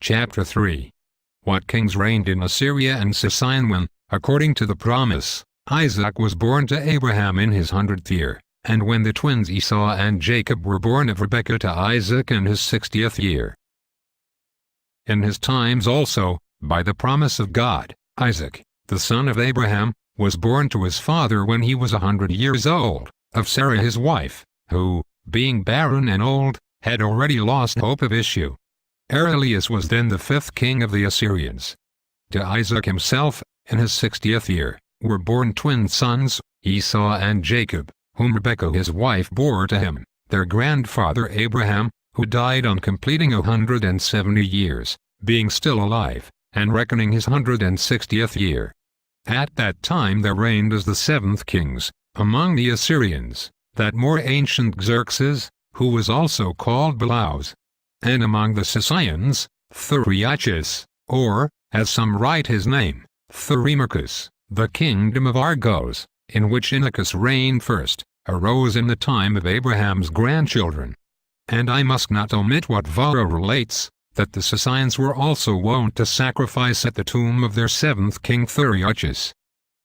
Chapter 3. What kings reigned in Assyria and Sicyon when, according to the promise, Isaac was born to Abraham in his 100th year, and when the twins Esau and Jacob were born of Rebekah to Isaac in his 60th year. In his times also, by the promise of God, Isaac, the son of Abraham, was born to his father when he was 100 years old, of Sarah his wife, who, being barren and old, had already lost hope of issue. Arelias was then the 5th king of the Assyrians. To Isaac himself, in his 60th year, were born twin sons, Esau and Jacob, whom Rebekah his wife bore to him, their grandfather Abraham, who died on completing 170 years, being still alive, and reckoning his 160th year. At that time there reigned as the 7th kings, among the Assyrians, that more ancient Xerxes, who was also called Balaus. And among the Sicyons, Theriachus, or, as some write his name, Thermachus, the kingdom of Argos, in which Inachus reigned first, arose in the time of Abraham's grandchildren. And I must not omit what Varro relates, that the Sicyons were also wont to sacrifice at the tomb of their 7th king Theriachus.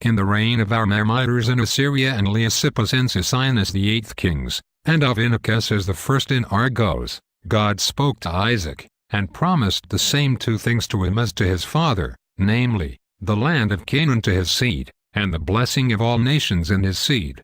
In the reign of Armamiters in Assyria and Leosippus and Sicyon as the 8th kings, and of Inachus as the first in Argos, God spoke to Isaac, and promised the same two things to him as to his father, namely, the land of Canaan to his seed, and the blessing of all nations in his seed.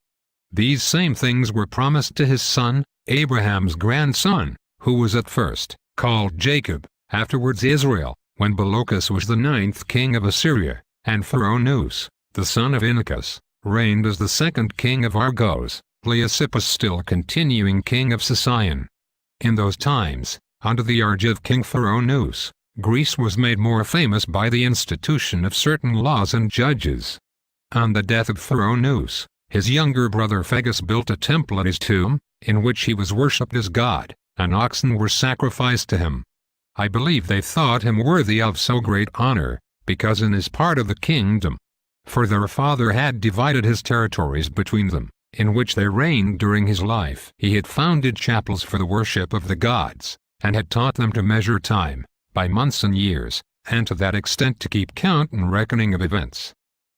These same things were promised to his son, Abraham's grandson, who was at first called Jacob, afterwards Israel, when Balochus was the 9th king of Assyria, and Pharonus, the son of Inachus, reigned as the 2nd king of Argos, Leosippus still continuing king of Sicyon. In those times, under the urge of King Pharonus, Greece was made more famous by the institution of certain laws and judges. On the death of Pharonus, his younger brother Phagus built a temple at his tomb, in which he was worshipped as God, and oxen were sacrificed to him. I believe they thought him worthy of so great honor, because in his part of the kingdom, for their father had divided his territories between them, in which they reigned during his life. He had founded chapels for the worship of the gods, and had taught them to measure time, by months and years, and to that extent to keep count and reckoning of events.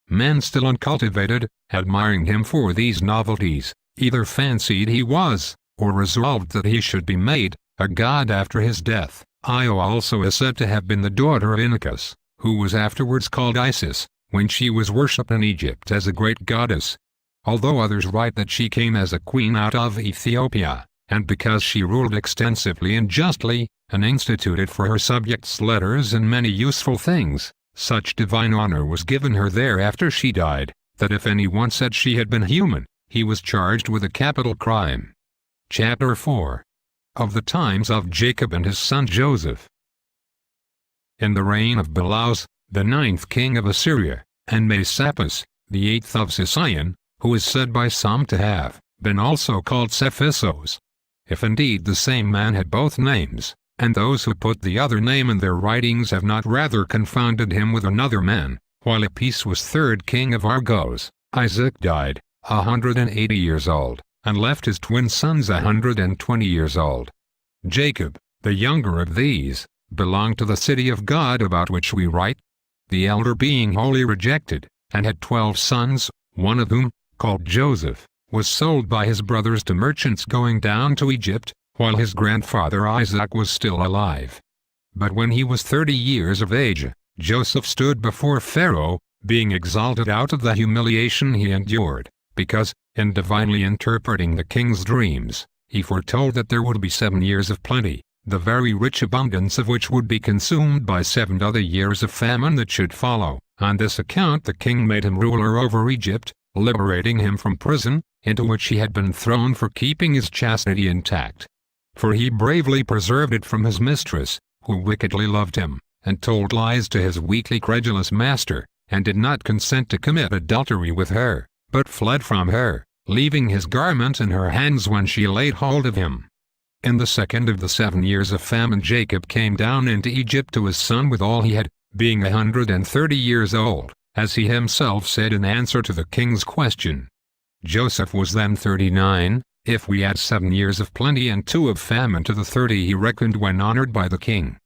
Men still uncultivated, admiring him for these novelties, either fancied he was, or resolved that he should be made, a god after his death. Io also is said to have been the daughter of Inachus, who was afterwards called Isis, when she was worshipped in Egypt as a great goddess. Although others write that she came as a queen out of Ethiopia, and because she ruled extensively and justly, and instituted for her subjects letters and many useful things, such divine honor was given her there after she died, that if anyone said she had been human, he was charged with a capital crime. Chapter 4. Of the times of Jacob and his son Joseph. In the reign of Balaus, the 9th king of Assyria, and Messapus, the 8th of Sicyon, who is said by some to have been also called Cephisos. If indeed the same man had both names, and those who put the other name in their writings have not rather confounded him with another man, while Apis was 3rd king of Argos, Isaac died, 180 years old, and left his twin sons 120 years old. Jacob, the younger of these, belonged to the city of God about which we write, the elder being wholly rejected, and had 12 sons, one of whom, called Joseph, was sold by his brothers to merchants going down to Egypt, while his grandfather Isaac was still alive. But when he was 30 years of age, Joseph stood before Pharaoh, being exalted out of the humiliation he endured, because, in divinely interpreting the king's dreams, he foretold that there would be 7 years of plenty, the very rich abundance of which would be consumed by 7 other years of famine that should follow. On this account the king made him ruler over Egypt, liberating him from prison, into which he had been thrown for keeping his chastity intact. For he bravely preserved it from his mistress, who wickedly loved him, and told lies to his weakly credulous master, and did not consent to commit adultery with her, but fled from her, leaving his garment in her hands when she laid hold of him. In the 2nd of the 7 years of famine Jacob came down into Egypt to his son with all he had, being 130 years old, as he himself said in answer to the king's question. Joseph was then 39, if we add 7 years of plenty and 2 of famine to the 30 he reckoned when honored by the king.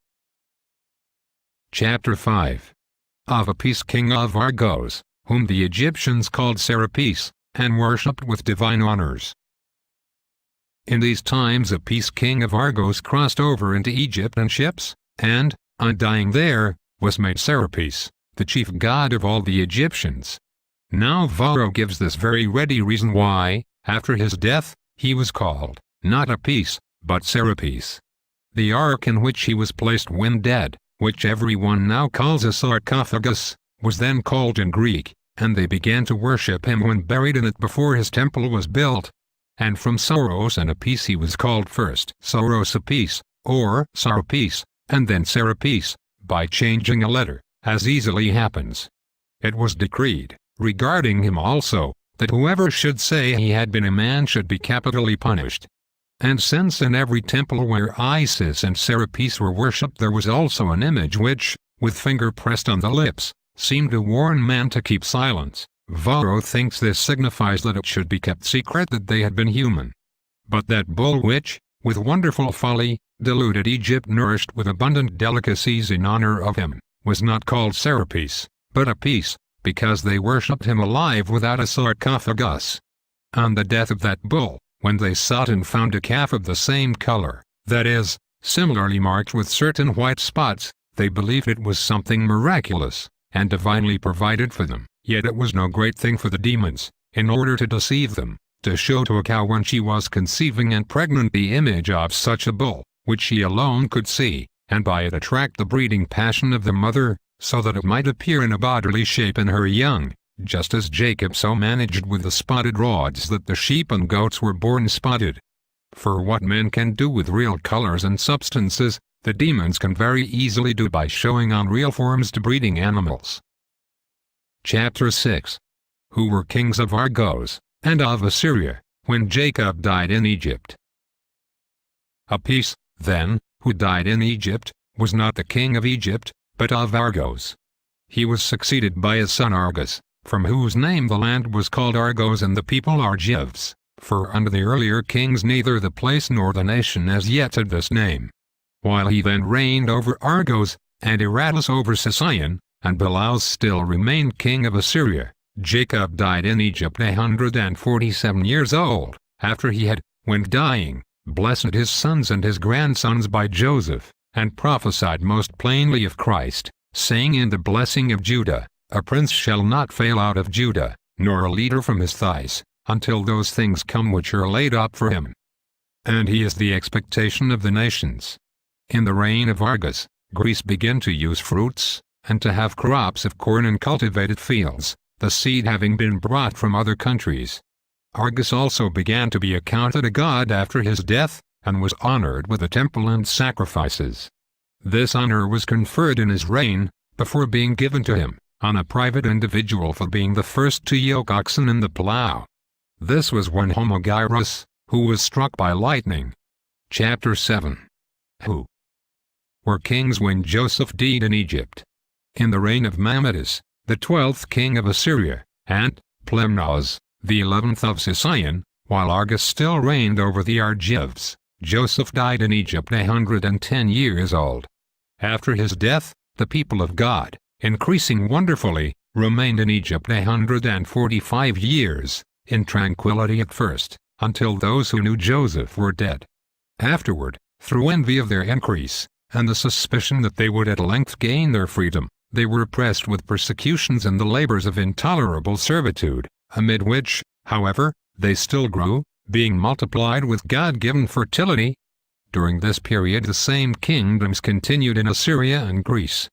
Chapter 5. Of Apis, king of Argos, whom the Egyptians called Serapis, and worshipped with divine honors. In these times Apis, king of Argos, crossed over into Egypt in ships, and, on dying there, was made Serapis, the chief god of all the Egyptians. Now Varro gives this very ready reason why, after his death, he was called, not Apis, but Serapis. The ark in which he was placed when dead, which everyone now calls a sarcophagus, was then called in Greek, and they began to worship him when buried in it before his temple was built. And from Saros and Apis he was called first Saros Apis, or Sarapis, and then Serapis, by changing a letter, as easily happens. It was decreed, regarding him also, that whoever should say he had been a man should be capitally punished. And since in every temple where Isis and Serapis were worshipped there was also an image which, with finger pressed on the lips, seemed to warn man to keep silence, Varro thinks this signifies that it should be kept secret that they had been human. But that bull which, with wonderful folly, deluded Egypt nourished with abundant delicacies in honor of him, was not called Serapis, but Apis, because they worshipped him alive without a sarcophagus. On the death of that bull, when they sought and found a calf of the same color, that is, similarly marked with certain white spots, they believed it was something miraculous, and divinely provided for them. Yet it was no great thing for the demons, in order to deceive them, to show to a cow when she was conceiving and pregnant the image of such a bull, which she alone could see, and by it attract the breeding passion of the mother, so that it might appear in a bodily shape in her young, just as Jacob so managed with the spotted rods that the sheep and goats were born spotted. For what men can do with real colors and substances, the demons can very easily do by showing unreal forms to breeding animals. Chapter 6. Who were kings of Argos, and of Assyria, when Jacob died in Egypt. Apis, then, who died in Egypt, was not the king of Egypt, but of Argos. He was succeeded by his son Argus, from whose name the land was called Argos and the people Argives, for under the earlier kings neither the place nor the nation as yet had this name. While he then reigned over Argos, and Eratus over Sicyon, and Balaus still remained king of Assyria, Jacob died in Egypt 147 years old, after he had, when dying, blessed his sons and his grandsons by Joseph, and prophesied most plainly of Christ, saying in the blessing of Judah, "A prince shall not fail out of Judah, nor a leader from his thighs, until those things come which are laid up for him." And he is the expectation of the nations. In the reign of Argus, Greece began to use fruits, and to have crops of corn and cultivated fields, the seed having been brought from other countries. Argus also began to be accounted a god after his death, and was honored with a temple and sacrifices. This honor was conferred in his reign, before being given to him, on a private individual for being the first to yoke oxen in the plough. This was when Homogyrus, who was struck by lightning. Chapter 7. Who were kings when Joseph died in Egypt. In the reign of Mammatus, the 12th king of Assyria, and Plemnos, the 11th of Sicyon, while Argus still reigned over the Argives, Joseph died in Egypt 110 years old. After his death, the people of God, increasing wonderfully, remained in Egypt 145 years, in tranquility at first, until those who knew Joseph were dead. Afterward, through envy of their increase, and the suspicion that they would at length gain their freedom, they were oppressed with persecutions and the labors of intolerable servitude, amid which, however, they still grew, being multiplied with God-given fertility. During this period the same kingdoms continued in Assyria and Greece,